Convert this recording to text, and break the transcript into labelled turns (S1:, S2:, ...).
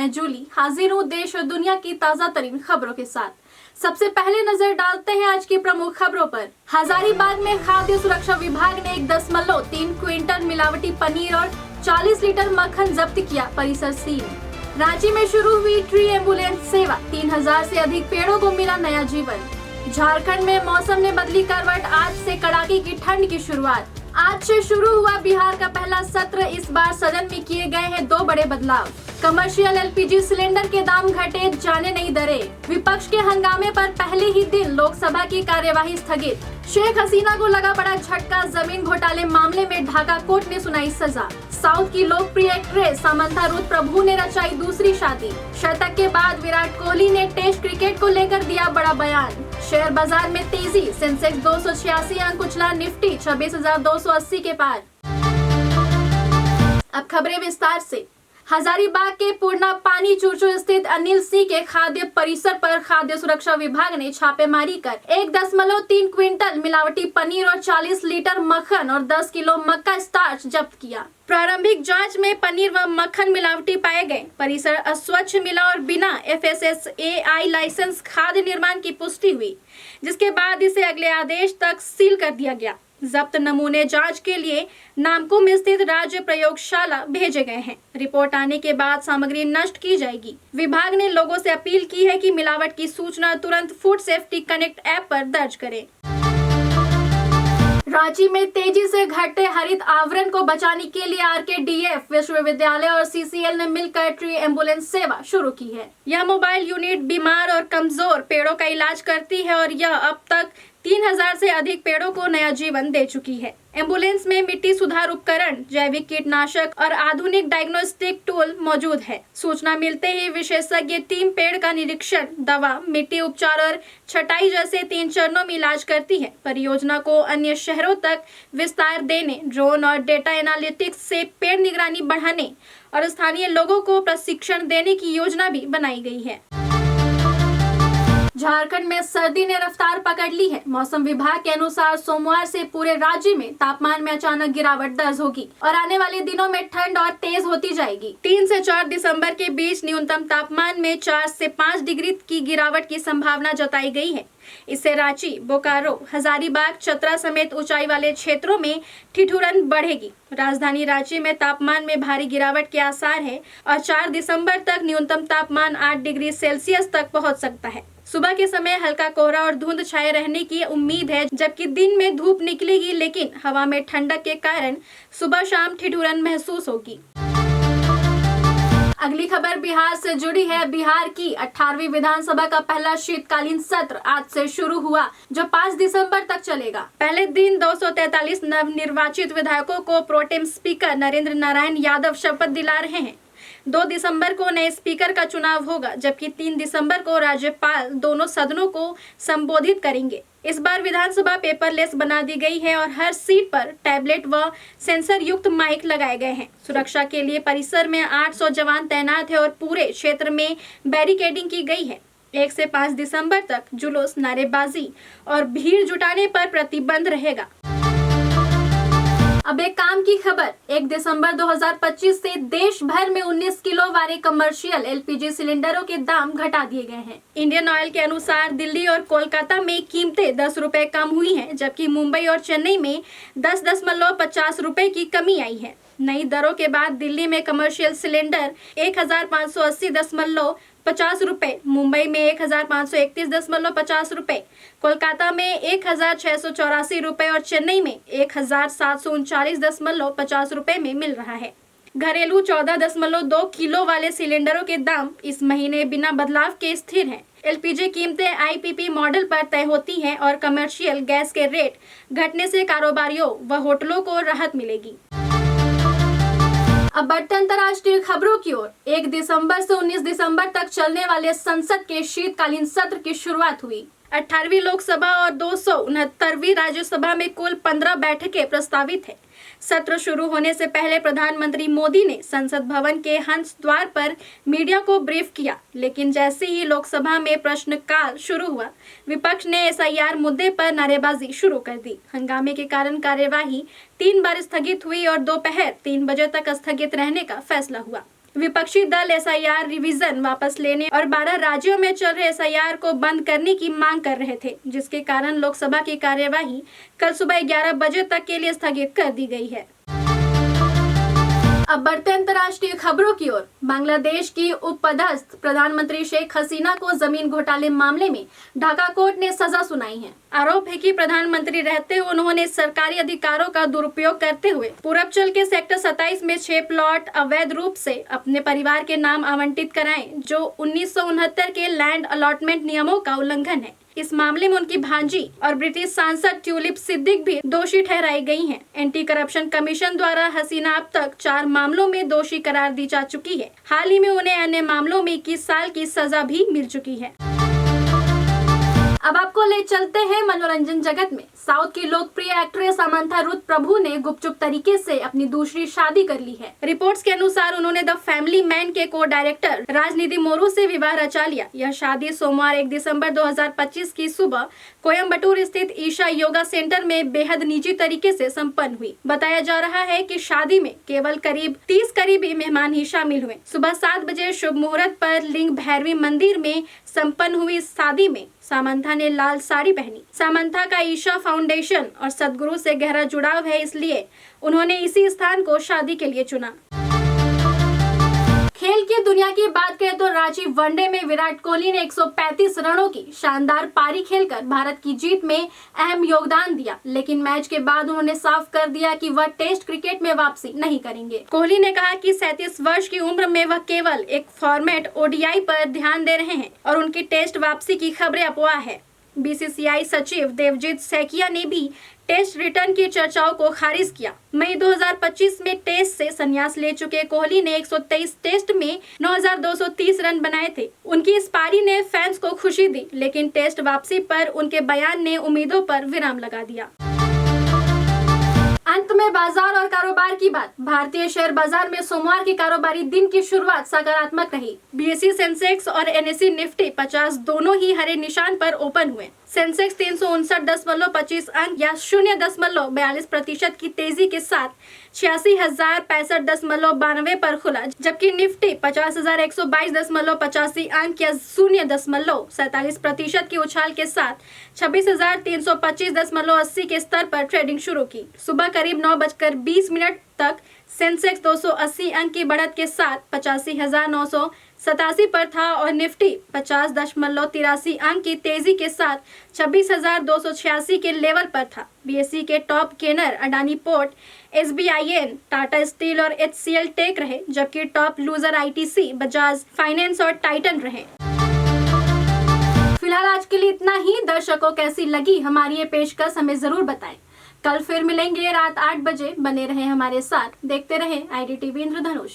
S1: मैं जूली हाजिर हूँ देश और दुनिया की ताजा तरीन खबरों के साथ। सबसे पहले नजर डालते हैं आज की प्रमुख खबरों पर। हजारीबाग में खाद्य सुरक्षा विभाग ने 1.3 क्विंटल मिलावटी पनीर और 40 लीटर मक्खन जब्त किया, परिसर सील। रांची में शुरू हुई ट्री एम्बुलेंस सेवा, 3000 से अधिक पेड़ों को मिला नया जीवन। झारखंड में मौसम ने बदली करवट, आज से कड़ाके की ठंड की शुरुआत। आज से शुरू हुआ बिहार का पहला सत्र, इस बार सदन में किए गए हैं 2 बड़े बदलाव। कमर्शियल एलपीजी सिलेंडर के दाम घटे, जाने नहीं दरें। विपक्ष के हंगामे पर पहले ही दिन लोकसभा की कार्यवाही स्थगित। शेख हसीना को लगा बड़ा झटका, जमीन घोटाले मामले में ढाका कोर्ट ने सुनाई सजा। साउथ की लोकप्रिय एक्ट्रेस सामंथा रुथ प्रभु ने रचाई दूसरी शादी। शतक के बाद विराट कोहली ने टेस्ट क्रिकेट को लेकर दिया बड़ा बयान। शेयर बाजार में तेजी, सेंसेक्स 286 अंक उछला, निफ्टी 26,280 के पार। अब खबरें विस्तार से। हजारीबाग के पूर्णा पानी चूचू स्थित अनिल सिंह के खाद्य परिसर पर खाद्य सुरक्षा विभाग ने छापेमारी कर 1.3 क्विंटल मिलावटी पनीर और 40 लीटर मक्खन और 10 किलो मक्का स्टार्च जब्त किया। प्रारंभिक जांच में पनीर व मक्खन मिलावटी पाए गए। परिसर अस्वच्छ मिला और बिना FSSAI लाइसेंस खाद्य निर्माण की पुष्टि हुई, जिसके बाद इसे अगले आदेश तक सील कर दिया गया। जब्त नमूने जांच के लिए नामकुम स्थित राज्य प्रयोगशाला भेजे गए हैं। रिपोर्ट आने के बाद सामग्री नष्ट की जाएगी। विभाग ने लोगों से अपील की है कि मिलावट की सूचना तुरंत फूड सेफ्टी कनेक्ट ऐप पर दर्ज करें। रांची में तेजी से घटते हरित आवरण को बचाने के लिए RKDF विश्वविद्यालय और CCL ने मिलकर ट्री एम्बुलेंस सेवा शुरू की है। यह मोबाइल यूनिट बीमार और कमजोर पेड़ों का इलाज करती है और यह अब तक 3000 से अधिक पेड़ों को नया जीवन दे चुकी है। एम्बुलेंस में मिट्टी सुधार उपकरण, जैविक कीटनाशक और आधुनिक डायग्नोस्टिक टूल मौजूद है। सूचना मिलते ही विशेषज्ञ टीम पेड़ का निरीक्षण, दवा, मिट्टी उपचार और छटाई जैसे 3 चरणों में इलाज करती है। परियोजना को अन्य शहरों तक विस्तार देने, ड्रोन और डेटा एनालिटिक्स से पेड़ निगरानी बढ़ाने और स्थानीय लोगों को प्रशिक्षण देने की योजना भी बनाई गई है। झारखंड में सर्दी ने रफ्तार पकड़ ली है। मौसम विभाग के अनुसार सोमवार से पूरे राज्य में तापमान में अचानक गिरावट दर्ज होगी और आने वाले दिनों में ठंड और तेज होती जाएगी। 3 से 4 दिसंबर के बीच न्यूनतम तापमान में 4 से 5 डिग्री की गिरावट की संभावना जताई गई है। इससे रांची, बोकारो, हजारीबाग, चतरा समेत ऊंचाई वाले क्षेत्रों में ठिठुरन बढ़ेगी। राजधानी रांची में तापमान में भारी गिरावट के आसार है और 4 दिसंबर तक न्यूनतम तापमान 8 डिग्री सेल्सियस तक पहुंच सकता है। सुबह के समय हल्का कोहरा और धुंध छाए रहने की उम्मीद है, जबकि दिन में धूप निकलेगी, लेकिन हवा में ठंडक के कारण सुबह शाम ठिठुरन महसूस होगी। अगली खबर बिहार से जुड़ी है। बिहार की 18वीं विधानसभा का पहला शीतकालीन सत्र आज से शुरू हुआ, जो 5 दिसंबर तक चलेगा। पहले दिन 243 नवनिर्वाचित विधायकों को प्रोटेम स्पीकर नरेंद्र नारायण यादव शपथ दिला रहे हैं। 2 दिसंबर को नए स्पीकर का चुनाव होगा, जबकि 3 दिसंबर को राज्यपाल दोनों सदनों को संबोधित करेंगे। इस बार विधानसभा पेपरलेस बना दी गई है और हर सीट पर टैबलेट व सेंसर युक्त माइक लगाए गए हैं। सुरक्षा के लिए परिसर में 800 जवान तैनात है और पूरे क्षेत्र में बैरिकेडिंग की गई है। 1 से 5 दिसंबर तक जुलूस, नारेबाजी और भीड़ जुटाने पर प्रतिबंध रहेगा। अब एक काम की खबर। 1 दिसंबर 2025 से देश भर में 19 किलो वाले कमर्शियल LPG सिलेंडरों के दाम घटा दिए गए हैं। इंडियन ऑयल के अनुसार दिल्ली और कोलकाता में कीमतें 10 रुपए कम हुई हैं, जबकि मुंबई और चेन्नई में 10.50 रुपए की कमी आई है। नई दरों के बाद दिल्ली में कमर्शियल सिलेंडर 1580.50 रुपए, मुंबई में 1531.50 रुपए, कोलकाता में 1684 रुपए और चेन्नई में 1739.50 रुपए में मिल रहा है। घरेलू 14.2 किलो वाले सिलेंडरों के दाम इस महीने बिना बदलाव के स्थिर हैं। LPG कीमतें IPP मॉडल पर तय होती हैं और कमर्शियल गैस के रेट घटने से कारोबारियों व होटलों को राहत मिलेगी। अब बढ़ते अंतर्राष्ट्रीय खबरों की ओर। 1 दिसंबर से 19 दिसंबर तक चलने वाले संसद के शीतकालीन सत्र की शुरुआत हुई। 18वीं लोकसभा और 269वीं राज्यसभा में कुल 15 बैठकें प्रस्तावित है। सत्र शुरू होने से पहले प्रधानमंत्री मोदी ने संसद भवन के हंस द्वार पर मीडिया को ब्रीफ किया, लेकिन जैसे ही लोकसभा में प्रश्नकाल शुरू हुआ, विपक्ष ने SIR मुद्दे पर नारेबाजी शुरू कर दी। हंगामे के कारण कार्यवाही 3 बार स्थगित हुई और दोपहर 3 बजे तक स्थगित रहने का फैसला हुआ। विपक्षी दल एसआईआर रिवीजन वापस लेने और 12 राज्यों में चल रहे एसआईआर को बंद करने की मांग कर रहे थे, जिसके कारण लोकसभा की कार्यवाही कल सुबह 11 बजे तक के लिए स्थगित कर दी गई है। अब बढ़ते अंतर्राष्ट्रीय खबरों की ओर। बांग्लादेश की उपपदस्थ प्रधानमंत्री शेख हसीना को जमीन घोटाले मामले में ढाका कोर्ट ने सजा सुनाई है। आरोप है कि प्रधानमंत्री रहते हुए उन्होंने सरकारी अधिकारों का दुरुपयोग करते हुए पूरबचल के सेक्टर 27 में 6 प्लॉट अवैध रूप से अपने परिवार के नाम आवंटित कराए, जो 1969 के लैंड अलॉटमेंट नियमों का उल्लंघन है। इस मामले में उनकी भांजी और ब्रिटिश सांसद ट्यूलिप सिद्दीक भी दोषी ठहराई गई हैं। एंटी करप्शन कमीशन द्वारा हसीना अब तक 4 मामलों में दोषी करार दी जा चुकी है। हाल ही में उन्हें अन्य मामलों में 21 साल की सजा भी मिल चुकी है। अब आपको ले चलते हैं मनोरंजन जगत में। साउथ की लोकप्रिय एक्ट्रेस समंथा रुथ प्रभु ने गुपचुप तरीके से अपनी दूसरी शादी कर ली है। रिपोर्ट्स के अनुसार उन्होंने द फैमिली मैन के को डायरेक्टर राजनिधि मोरू से विवाह रचा लिया। यह शादी सोमवार 1 दिसंबर 2025 की सुबह कोयम्बटूर स्थित ईशा योगा सेंटर में बेहद निजी तरीके से संपन्न हुई। बताया जा रहा है कि शादी में केवल करीब 30 करीबी मेहमान ही शामिल हुए। सुबह 7 बजे शुभ मुहूर्त पर लिंग भैरवी मंदिर में संपन्न हुई इस शादी में सामंथा ने लाल साड़ी पहनी। सामंथा का ईशा फाउंडेशन और सदगुरु से गहरा जुड़ाव है, इसलिए उन्होंने इसी स्थान को शादी के लिए चुना। खेल की दुनिया की बात करें तो रांची वनडे में विराट कोहली ने 135 रनों की शानदार पारी खेलकर भारत की जीत में अहम योगदान दिया, लेकिन मैच के बाद उन्होंने साफ कर दिया कि वह टेस्ट क्रिकेट में वापसी नहीं करेंगे। कोहली ने कहा कि 37 वर्ष की उम्र में वह केवल एक फॉर्मेट ओडीआई पर ध्यान दे रहे हैं और उनकी टेस्ट वापसी की खबरें अफवाह है। बीसीसीआई सचिव देवजीत सैकिया ने भी टेस्ट रिटर्न की चर्चाओं को खारिज किया। मई 2025 में टेस्ट से संन्यास ले चुके कोहली ने 123 टेस्ट में 9,230 रन बनाए थे। उनकी इस पारी ने फैंस को खुशी दी, लेकिन टेस्ट वापसी पर उनके बयान ने उम्मीदों पर विराम लगा दिया। अंत में बाजार और कारोबार की बात। भारतीय शेयर बाजार में सोमवार की कारोबारी दिन की शुरुआत सकारात्मक रही। बीएसई सेंसेक्स और एनएसई निफ्टी 50 दोनों ही हरे निशान पर ओपन हुए। सेंसेक्स 359.25 अंक या 0.42% की तेजी के साथ 86,065.92 पर खुला, जबकि निफ्टी 50,122.85 अंक या 0.47% की उछाल के साथ 26,325.80 के स्तर पर ट्रेडिंग शुरू की। सुबह करीब 9:20 तक सेंसेक्स 280 अंक की बढ़त के साथ 85,987 पर था और निफ्टी 50.83 अंक की तेजी के साथ 26,286 के लेवल पर था। बीएसई के top gainer Adani port, SBIN, Tata steel और एचसीएल टेक रहे, जबकि top loser ITC, Bajaj finance और टाइटन रहे। फिलहाल आज के लिए इतना ही। दर्शकों कैसी लगी हमारी ये पेशकश हमें जरूर बताएं। कल फिर मिलेंगे रात 8 बजे। बने रहें हमारे साथ, देखते रहें IDTV इंद्रधनुष।